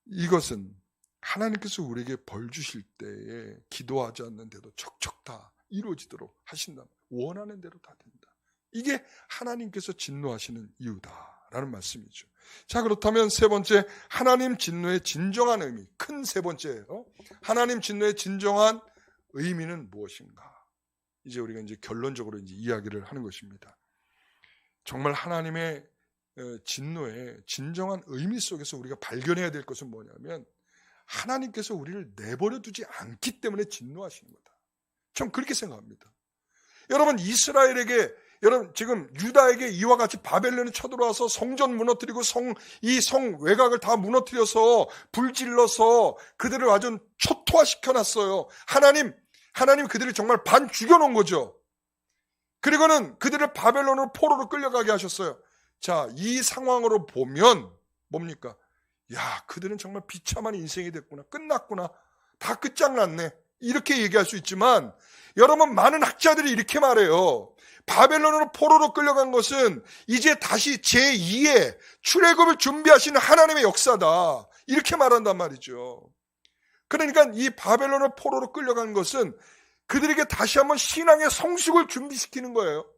이것은 하나님께서 우리에게 벌 주실 때에 기도하지 않는데도 척척 다 이루어지도록 하신다. 원하는 대로 다 된다. 이게 하나님께서 진노하시는 이유다라는 말씀이죠. 자, 그렇다면 세 번째, 하나님 진노의 진정한 의미, 큰 세 번째예요. 하나님 진노의 진정한 의미는 무엇인가? 이제 우리가 이제 결론적으로 이제 이야기를 하는 것입니다. 정말 하나님의 진노의 진정한 의미 속에서 우리가 발견해야 될 것은 뭐냐면 하나님께서 우리를 내버려 두지 않기 때문에 진노하시는 거다. 전 그렇게 생각합니다. 여러분, 이스라엘에게, 여러분 지금 유다에게 이와 같이 바벨론이 쳐들어와서 성전 무너뜨리고 이 성 외곽을 다 무너뜨려서 불질러서 그들을 완전 초토화시켜놨어요. 하나님 그들을 정말 반 죽여놓은 거죠. 그리고는 그들을 바벨론으로 포로로 끌려가게 하셨어요. 자, 이 상황으로 보면 뭡니까? 야, 그들은 정말 비참한 인생이 됐구나. 끝났구나. 다 끝장났네. 이렇게 얘기할 수 있지만 여러분, 많은 학자들이 이렇게 말해요. 바벨론으로 포로로 끌려간 것은 이제 다시 제2의 출애굽을 준비하시는 하나님의 역사다. 이렇게 말한단 말이죠. 그러니까 이 바벨론으로 포로로 끌려간 것은 그들에게 다시 한번 신앙의 성숙을 준비시키는 거예요.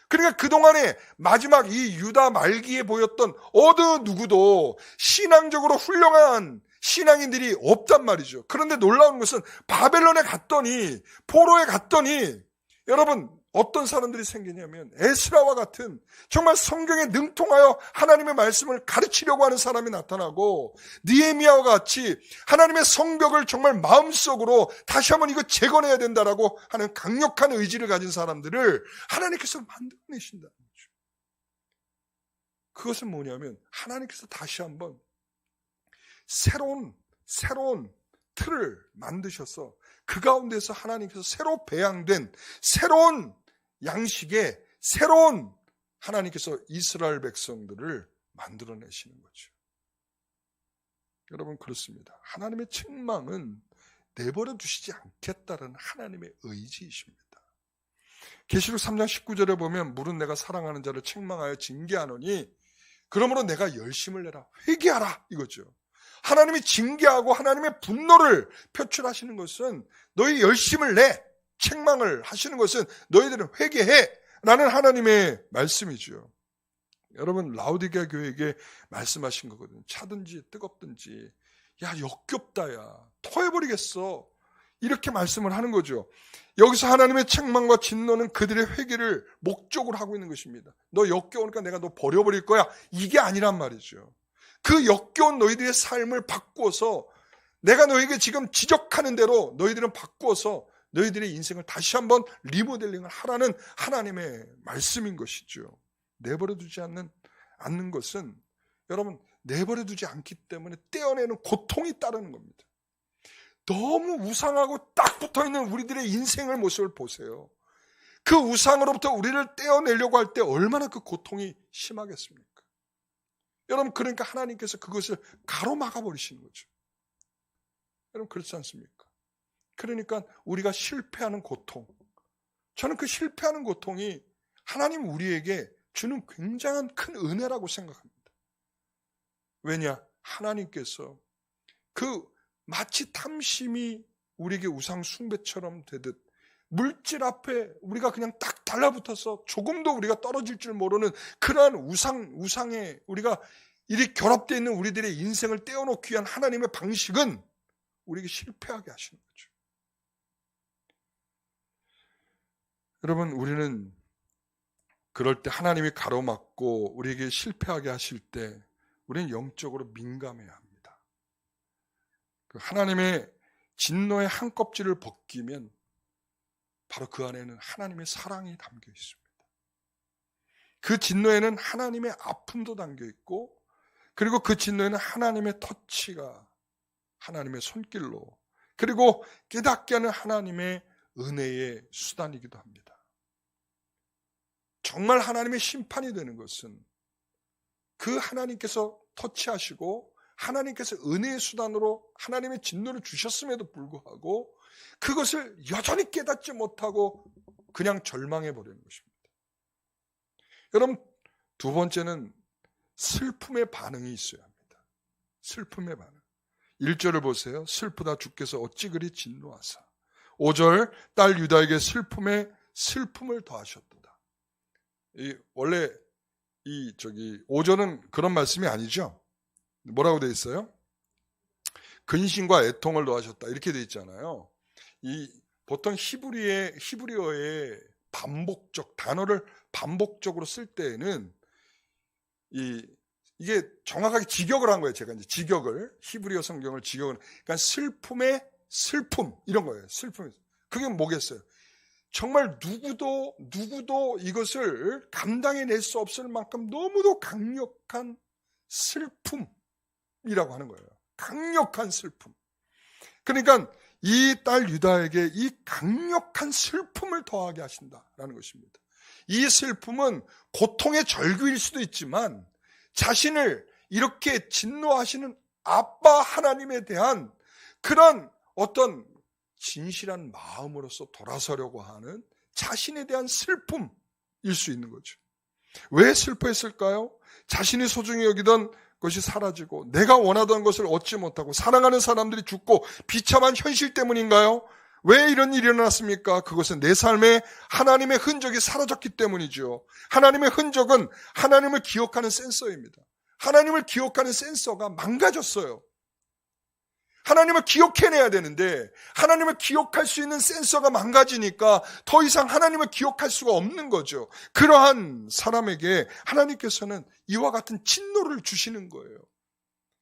그러니까 그동안에 마지막 이 유다 말기에 보였던 어느 누구도 신앙적으로 훌륭한 신앙인들이 없단 말이죠. 그런데 놀라운 것은 바벨론에 갔더니, 포로에 갔더니 여러분 어떤 사람들이 생기냐면 에스라와 같은 정말 성경에 능통하여 하나님의 말씀을 가르치려고 하는 사람이 나타나고, 느헤미야와 같이 하나님의 성벽을 정말 마음속으로 다시 한번 이거 재건해야 된다라고 하는 강력한 의지를 가진 사람들을 하나님께서 만들어내신다는 거죠. 그것은 뭐냐면 하나님께서 다시 한번 새로운 틀을 만드셔서 그 가운데서 하나님께서 새로 배양된 새로운 양식의 새로운 하나님께서 이스라엘 백성들을 만들어내시는 거죠. 여러분, 그렇습니다. 하나님의 책망은 내버려 두시지 않겠다는 하나님의 의지이십니다. 계시록 3장 19절에 보면 물은 내가 사랑하는 자를 책망하여 징계하노니 그러므로 내가 열심을 내라, 회개하라, 이거죠. 하나님이 징계하고 하나님의 분노를 표출하시는 것은 너희 열심을 내, 책망을 하시는 것은 너희들은 회개해 라는 하나님의 말씀이죠. 여러분 라오디게아 교회에게 말씀하신 거거든요. 차든지 뜨겁든지 야 역겹다 야 토해버리겠어 이렇게 말씀을 하는 거죠. 여기서 하나님의 책망과 진노는 그들의 회개를 목적으로 하고 있는 것입니다. 너 역겨우니까 내가 너 버려버릴 거야 이게 아니란 말이죠. 그 역겨운 너희들의 삶을 바꾸어서 내가 너희에게 지금 지적하는 대로 너희들은 바꾸어서 너희들의 인생을 다시 한번 리모델링을 하라는 하나님의 말씀인 것이죠. 내버려두지 않는 것은 여러분 내버려두지 않기 때문에 떼어내는 고통이 따르는 겁니다. 너무 우상하고 딱 붙어있는 우리들의 인생의 모습을 보세요. 그 우상으로부터 우리를 떼어내려고 할 때 얼마나 그 고통이 심하겠습니까? 여러분 그러니까 하나님께서 그것을 가로막아 버리시는 거죠. 여러분 그렇지 않습니까? 그러니까 우리가 실패하는 고통, 저는 그 실패하는 고통이 하나님 우리에게 주는 굉장한 큰 은혜라고 생각합니다. 왜냐? 하나님께서 그 마치 탐심이 우리에게 우상 숭배처럼 되듯 물질 앞에 우리가 그냥 딱 달라붙어서 조금도 우리가 떨어질 줄 모르는 그러한 우상에 우리가 이리 결합되어 있는 우리들의 인생을 떼어놓기 위한 하나님의 방식은 우리에게 실패하게 하시는 거죠. 여러분 우리는 그럴 때 하나님이 가로막고 우리에게 실패하게 하실 때 우리는 영적으로 민감해야 합니다. 그 하나님의 진노의 한 껍질을 벗기면 바로 그 안에는 하나님의 사랑이 담겨 있습니다. 그 진노에는 하나님의 아픔도 담겨 있고 그리고 그 진노에는 하나님의 터치가 하나님의 손길로 그리고 깨닫게 하는 하나님의 은혜의 수단이기도 합니다. 정말 하나님의 심판이 되는 것은 그 하나님께서 터치하시고 하나님께서 은혜의 수단으로 하나님의 진노를 주셨음에도 불구하고 그것을 여전히 깨닫지 못하고 그냥 절망해버리는 것입니다. 여러분 두 번째는 슬픔의 반응이 있어야 합니다. 슬픔의 반응. 1절을 보세요. 슬프다 주께서 어찌 그리 진노하사. 5절 딸 유다에게 슬픔을 더하셨도다. 원래 5절은 그런 말씀이 아니죠. 뭐라고 되어 있어요? 근심과 애통을 더하셨다 이렇게 되어 있잖아요. 보통 히브리어의 단어를 반복적으로 쓸 때에는 이게 정확하게 직역을 한 거예요. 제가 이제 히브리어 성경을 직역을 그러니까 슬픔의 슬픔 이런 거예요. 슬픔. 그게 뭐겠어요? 정말 누구도 이것을 감당해낼 수 없을 만큼 너무도 강력한 슬픔이라고 하는 거예요. 강력한 슬픔. 그러니까 이 딸 유다에게 이 강력한 슬픔을 더하게 하신다라는 것입니다. 이 슬픔은 고통의 절규일 수도 있지만 자신을 이렇게 진노하시는 아빠 하나님에 대한 그런 어떤 진실한 마음으로서 돌아서려고 하는 자신에 대한 슬픔일 수 있는 거죠. 왜 슬퍼했을까요? 자신이 소중히 여기던 것이 사라지고 내가 원하던 것을 얻지 못하고 사랑하는 사람들이 죽고 비참한 현실 때문인가요? 왜 이런 일이 일어났습니까? 그것은 내 삶에 하나님의 흔적이 사라졌기 때문이죠. 하나님의 흔적은 하나님을 기억하는 센서입니다. 하나님을 기억하는 센서가 망가졌어요. 하나님을 기억해내야 되는데 하나님을 기억할 수 있는 센서가 망가지니까 더 이상 하나님을 기억할 수가 없는 거죠. 그러한 사람에게 하나님께서는 이와 같은 진노를 주시는 거예요.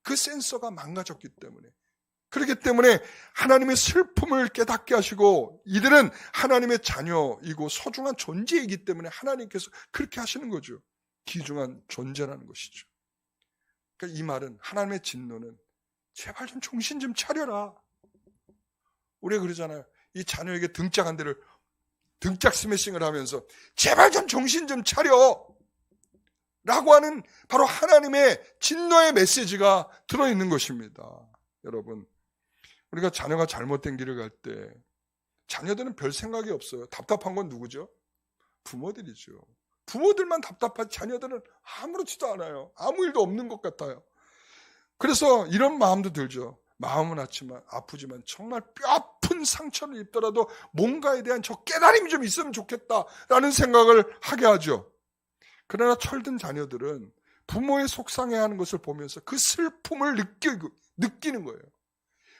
그 센서가 망가졌기 때문에. 그렇기 때문에 하나님의 슬픔을 깨닫게 하시고 이들은 하나님의 자녀이고 소중한 존재이기 때문에 하나님께서 그렇게 하시는 거죠. 귀중한 존재라는 것이죠. 그러니까 이 말은 하나님의 진노는 제발 좀 정신 좀 차려라. 우리가 그러잖아요. 이 자녀에게 등짝 한 대를 등짝 스매싱을 하면서 제발 좀 정신 좀 차려 라고 하는 바로 하나님의 진노의 메시지가 들어있는 것입니다. 여러분 우리가 자녀가 잘못된 길을 갈 때 자녀들은 별 생각이 없어요. 답답한 건 누구죠? 부모들이죠. 부모들만 답답하지 자녀들은 아무렇지도 않아요. 아무 일도 없는 것 같아요. 그래서 이런 마음도 들죠. 마음은 아프지만 정말 뼈아픈 상처를 입더라도 뭔가에 대한 저 깨달음이 좀 있으면 좋겠다라는 생각을 하게 하죠. 그러나 철든 자녀들은 부모의 속상해하는 것을 보면서 그 슬픔을 느끼는 거예요.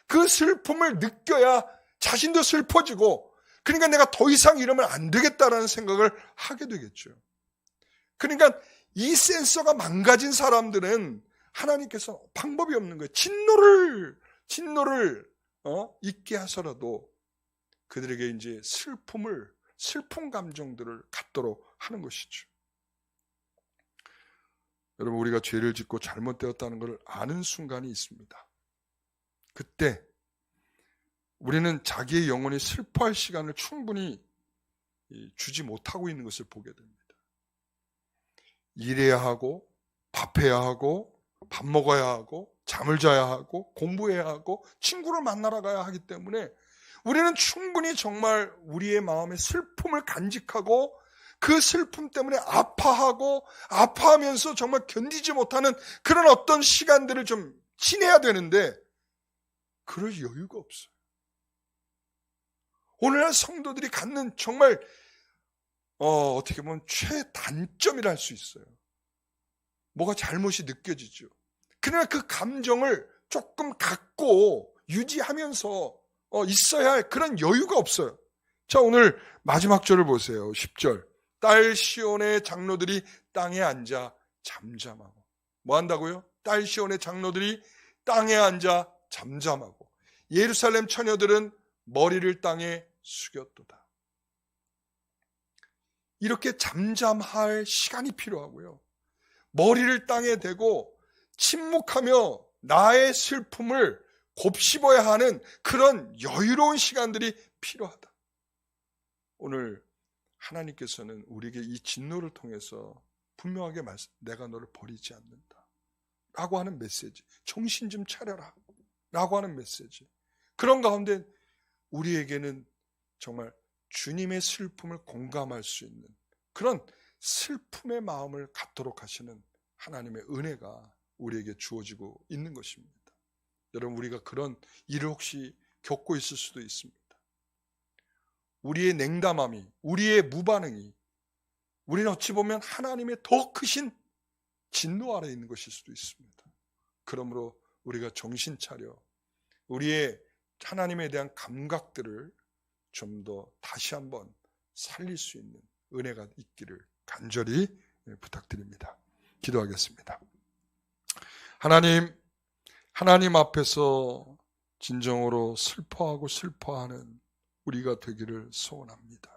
그 슬픔을 느껴야 자신도 슬퍼지고, 그러니까 내가 더 이상 이러면 안 되겠다라는 생각을 하게 되겠죠. 그러니까 이 센서가 망가진 사람들은 하나님께서 방법이 없는 거예요. 진노를 있게 하서라도 그들에게 이제 슬픈 감정들을 갖도록 하는 것이죠. 여러분, 우리가 죄를 짓고 잘못되었다는 것을 아는 순간이 있습니다. 그때 우리는 자기의 영혼이 슬퍼할 시간을 충분히 주지 못하고 있는 것을 보게 됩니다. 일해야 하고, 밥해야 하고, 밥 먹어야 하고, 잠을 자야 하고, 공부해야 하고, 친구를 만나러 가야 하기 때문에 우리는 충분히 정말 우리의 마음의 슬픔을 간직하고, 그 슬픔 때문에 아파하면서 정말 견디지 못하는 그런 어떤 시간들을 좀 지내야 되는데, 그럴 여유가 없어요. 오늘날 성도들이 갖는 정말 어떻게 보면 최단점이라 할 수 있어요. 뭐가 잘못이 느껴지죠. 그러나 그 감정을 조금 갖고 유지하면서 있어야 할 그런 여유가 없어요. 자, 오늘 마지막 절을 보세요. 10절. 딸 시온의 장로들이 땅에 앉아 잠잠하고. 뭐 한다고요? 딸 시온의 장로들이 땅에 앉아 잠잠하고, 예루살렘 처녀들은 머리를 땅에 숙였도다. 이렇게 잠잠할 시간이 필요하고요. 머리를 땅에 대고 침묵하며 나의 슬픔을 곱씹어야 하는 그런 여유로운 시간들이 필요하다. 오늘 하나님께서는 우리에게 이 진노를 통해서 분명하게 내가 너를 버리지 않는다 라고 하는 메시지, 정신 좀 차려라 라고 하는 메시지, 그런 가운데 우리에게는 정말 주님의 슬픔을 공감할 수 있는 그런 슬픔의 마음을 갖도록 하시는 하나님의 은혜가 우리에게 주어지고 있는 것입니다. 여러분, 우리가 그런 일을 혹시 겪고 있을 수도 있습니다. 우리의 냉담함이, 우리의 무반응이, 우리는 어찌 보면 하나님의 더 크신 진노 아래에 있는 것일 수도 있습니다. 그러므로 우리가 정신 차려 우리의 하나님에 대한 감각들을 좀 더 다시 한번 살릴 수 있는 은혜가 있기를 간절히 부탁드립니다. 기도하겠습니다. 하나님 앞에서 진정으로 슬퍼하는 우리가 되기를 소원합니다.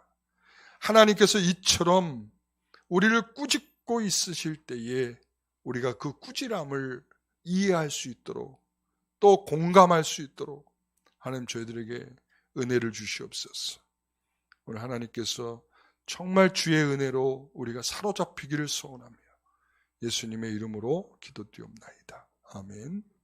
하나님께서 이처럼 우리를 꾸짖고 있으실 때에 우리가 그 꾸지람을 이해할 수 있도록, 또 공감할 수 있도록 하나님 저희들에게 은혜를 주시옵소서. 오늘 하나님께서 정말 주의 은혜로 우리가 사로잡히기를 소원하며 예수님의 이름으로 기도드리옵나이다. 아멘.